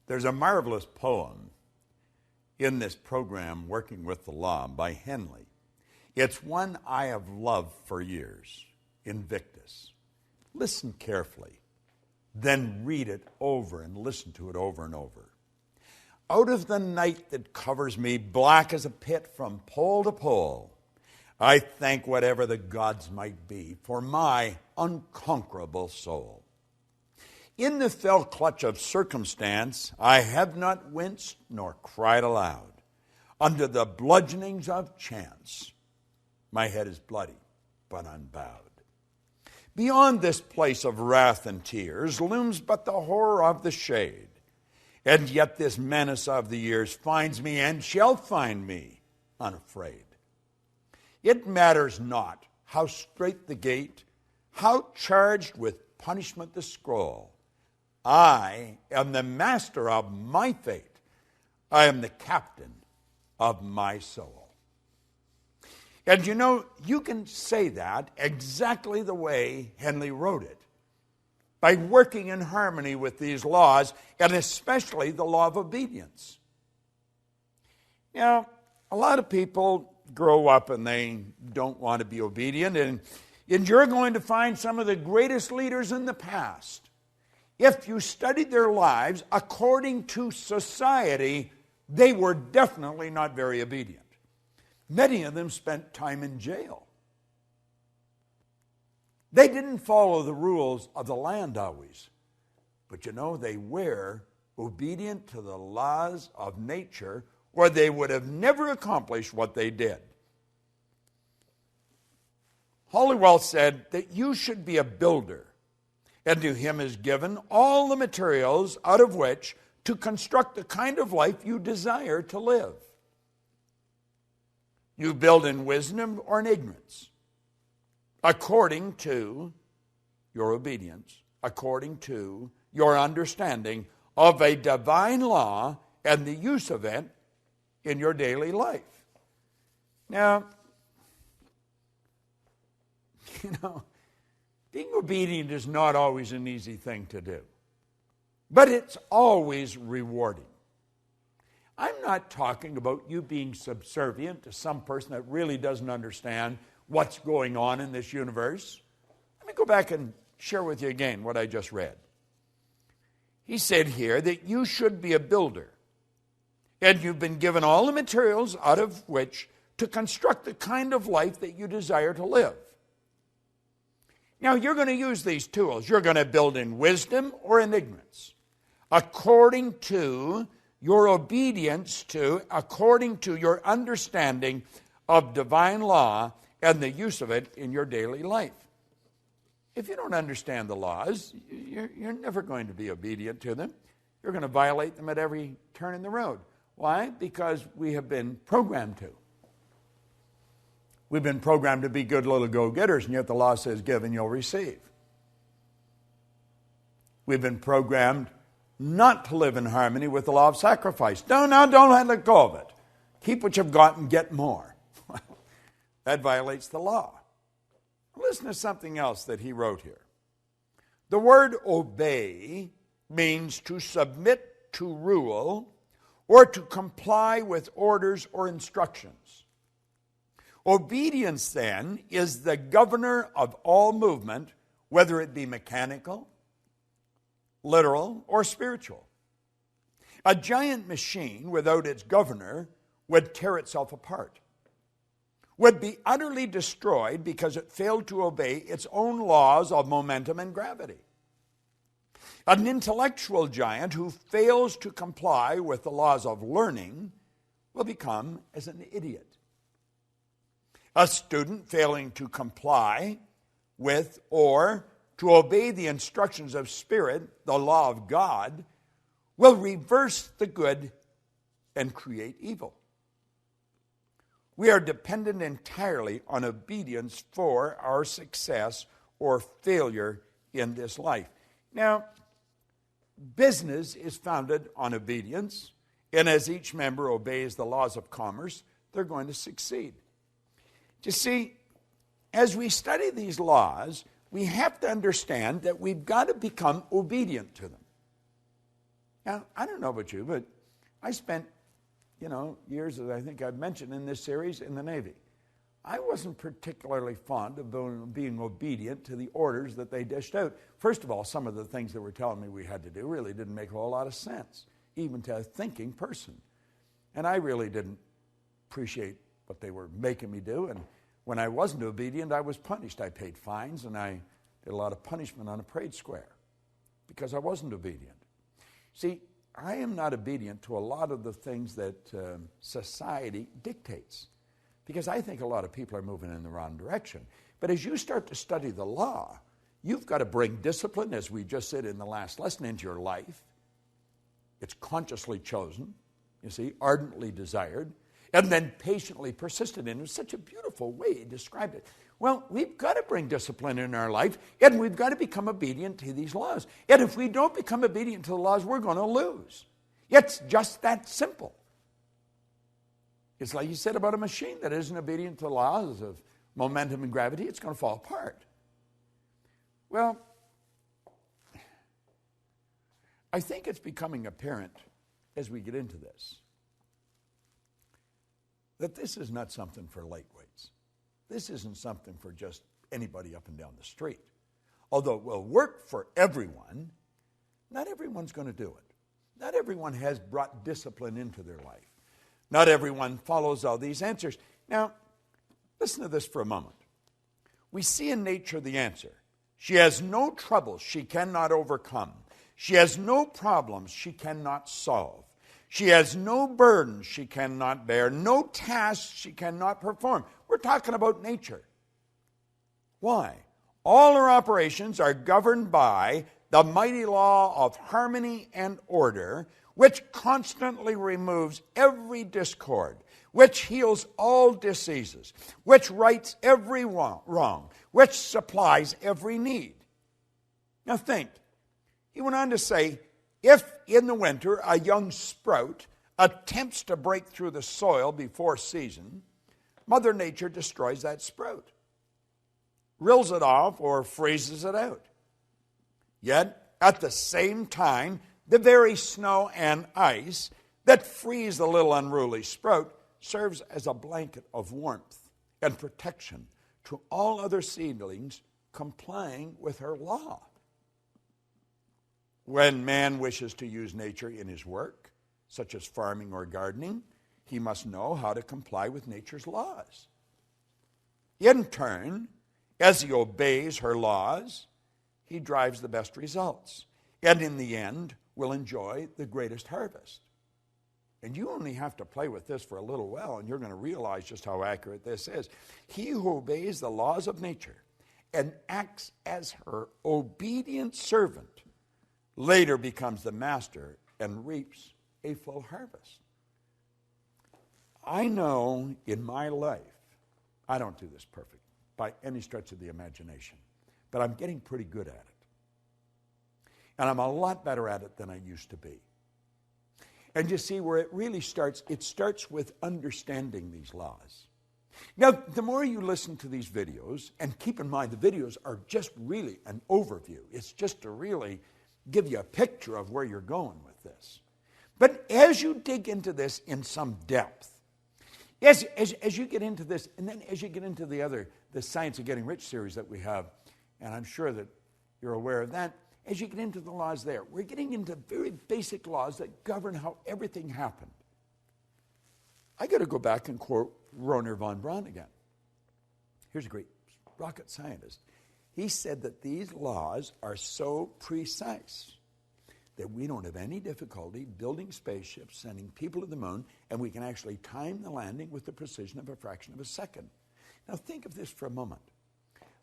There's a marvelous poem in this program, Working with the Law, by Henley. It's one I have loved for years, Invictus. Listen carefully, then read it over and listen to it over and over. Out of the night that covers me, black as a pit from pole to pole, I thank whatever the gods might be for my unconquerable soul. In the fell clutch of circumstance, I have not winced nor cried aloud. Under the bludgeonings of chance, my head is bloody but unbowed. Beyond this place of wrath and tears looms but the horror of the shade. And yet this menace of the years finds me and shall find me unafraid. It matters not how strait the gate, how charged with punishment the scroll. I am the master of my fate. I am the captain of my soul. And you know, you can say that exactly the way Henley wrote it, by working in harmony with these laws, and especially the law of obedience. You know, a lot of people grow up and they don't want to be obedient, and you're going to find some of the greatest leaders in the past. If you studied their lives according to society, they were definitely not very obedient. Many of them spent time in jail. They didn't follow the rules of the land always. But you know, they were obedient to the laws of nature, or they would have never accomplished what they did. Halliwell said that you should be a builder, and to him is given all the materials out of which to construct the kind of life you desire to live. You build in wisdom or in ignorance, according to your obedience, according to your understanding of a divine law and the use of it in your daily life. Now, you know, being obedient is not always an easy thing to do, but it's always rewarding. I'm not talking about you being subservient to some person that really doesn't understand what's going on in this universe. Let me go back and share with you again what I just read. He said here that you should be a builder, and you've been given all the materials out of which to construct the kind of life that you desire to live. Now, you're going to use these tools. You're going to build in wisdom or in ignorance, according to your obedience to, according to your understanding of divine law and the use of it in your daily life. If you don't understand the laws, you're never going to be obedient to them. You're going to violate them at every turn in the road. Why? Because we have been programmed to. We've been programmed to be good little go-getters, and yet the law says, give and you'll receive. We've been programmed not to live in harmony with the law of sacrifice. Don't let go of it. Keep what you've got and get more. That violates the law. Listen to something else that he wrote here. The word obey means to submit to rule or to comply with orders or instructions. Obedience, then, is the governor of all movement, whether it be mechanical, literal, or spiritual. A giant machine without its governor would tear itself apart, would be utterly destroyed because it failed to obey its own laws of momentum and gravity. An intellectual giant who fails to comply with the laws of learning will become as an idiot. A student failing to comply with or to obey the instructions of Spirit, the law of God, will reverse the good and create evil. We are dependent entirely on obedience for our success or failure in this life. Now, business is founded on obedience, and as each member obeys the laws of commerce, they're going to succeed. You see, as we study these laws, we have to understand that we've got to become obedient to them. Now, I don't know about you, but I spent, years, as I think I've mentioned in this series, in the Navy. I wasn't particularly fond of being obedient to the orders that they dished out. First of all, some of the things they were telling me we had to do really didn't make a whole lot of sense, even to a thinking person. And I really didn't appreciate what they were making me do. And when I wasn't obedient, I was punished. I paid fines, and I did a lot of punishment on a parade square because I wasn't obedient. See, I am not obedient to a lot of the things that society dictates, because I think a lot of people are moving in the wrong direction. But as you start to study the law, you've got to bring discipline, as we just said in the last lesson, into your life. It's consciously chosen, you see, ardently desired, and then patiently persisted in. It was such a beautiful way he described it. Well, we've got to bring discipline in our life, and we've got to become obedient to these laws. And if we don't become obedient to the laws, we're going to lose. It's just that simple. It's like you said about a machine that isn't obedient to the laws of momentum and gravity, it's going to fall apart. Well, I think it's becoming apparent as we get into this that this is not something for lightweights. This isn't something for just anybody up and down the street. Although it will work for everyone, not everyone's going to do it. Not everyone has brought discipline into their life. Not everyone follows all these answers. Now, listen to this for a moment. We see in nature the answer. She has no troubles she cannot overcome. She has no problems she cannot solve. She has no burdens she cannot bear, no tasks she cannot perform. We're talking about nature. Why? All her operations are governed by the mighty law of harmony and order, which constantly removes every discord, which heals all diseases, which rights every wrong, which supplies every need. Now think, he went on to say, if in the winter a young sprout attempts to break through the soil before season, Mother Nature destroys that sprout, rills it off, or freezes it out. Yet, at the same time, the very snow and ice that freeze the little unruly sprout serves as a blanket of warmth and protection to all other seedlings complying with her law. When man wishes to use nature in his work, such as farming or gardening, he must know how to comply with nature's laws. In turn, as he obeys her laws, he drives the best results, and in the end will enjoy the greatest harvest. And you only have to play with this for a little while, and you're going to realize just how accurate this is. He who obeys the laws of nature and acts as her obedient servant later becomes the master and reaps a full harvest. I know in my life, I don't do this perfect by any stretch of the imagination, but I'm getting pretty good at it. And I'm a lot better at it than I used to be. And you see where it really starts, it starts with understanding these laws. Now, the more you listen to these videos, and keep in mind the videos are just really an overview. It's just to really give you a picture of where you're going with this. But as you dig into this in some depth, as you get into this, and then as you get into the Science of Getting Rich series that we have, and I'm sure that you're aware of that, as you get into the laws there, we're getting into very basic laws that govern how everything happened. I got to go back and quote Wernher von Braun again. Here's a great rocket scientist. He said that these laws are so precise that we don't have any difficulty building spaceships, sending people to the moon, and we can actually time the landing with the precision of a fraction of a second. Now think of this for a moment.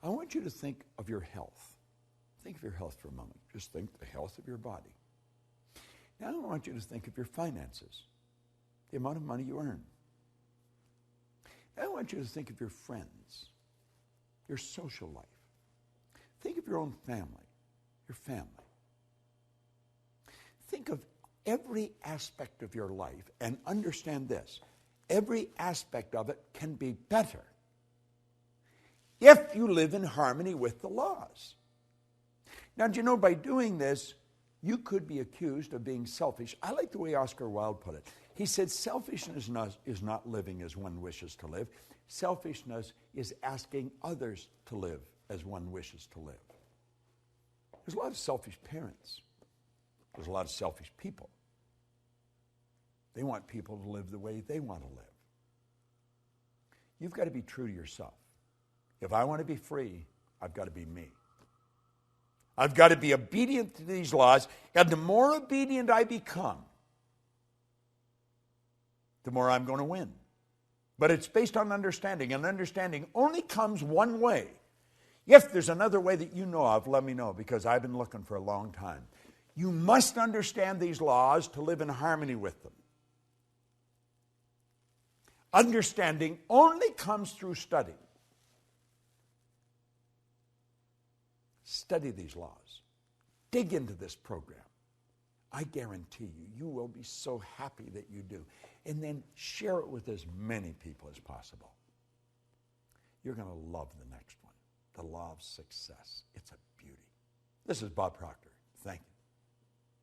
I want you to think of your health. Think of your health for a moment. Just think the health of your body. Now I want you to think of your finances, the amount of money you earn. Now I want you to think of your friends, your social life. Think of your own family, your family. Think of every aspect of your life and understand this. Every aspect of it can be better if you live in harmony with the laws. Now, do you know, by doing this, you could be accused of being selfish. I like the way Oscar Wilde put it. He said, selfishness is not living as one wishes to live. Selfishness is asking others to live as one wishes to live. There's a lot of selfish parents. There's a lot of selfish people. They want people to live the way they want to live. You've got to be true to yourself. If I want to be free, I've got to be me. I've got to be obedient to these laws, and the more obedient I become, the more I'm going to win. But it's based on understanding, and understanding only comes one way. If there's another way that you know of, let me know, because I've been looking for a long time. You must understand these laws to live in harmony with them. Understanding only comes through study. Study these laws. Dig into this program. I guarantee you, you will be so happy that you do. And then share it with as many people as possible. You're going to love the next one. The law of success. It's a beauty. This is Bob Proctor.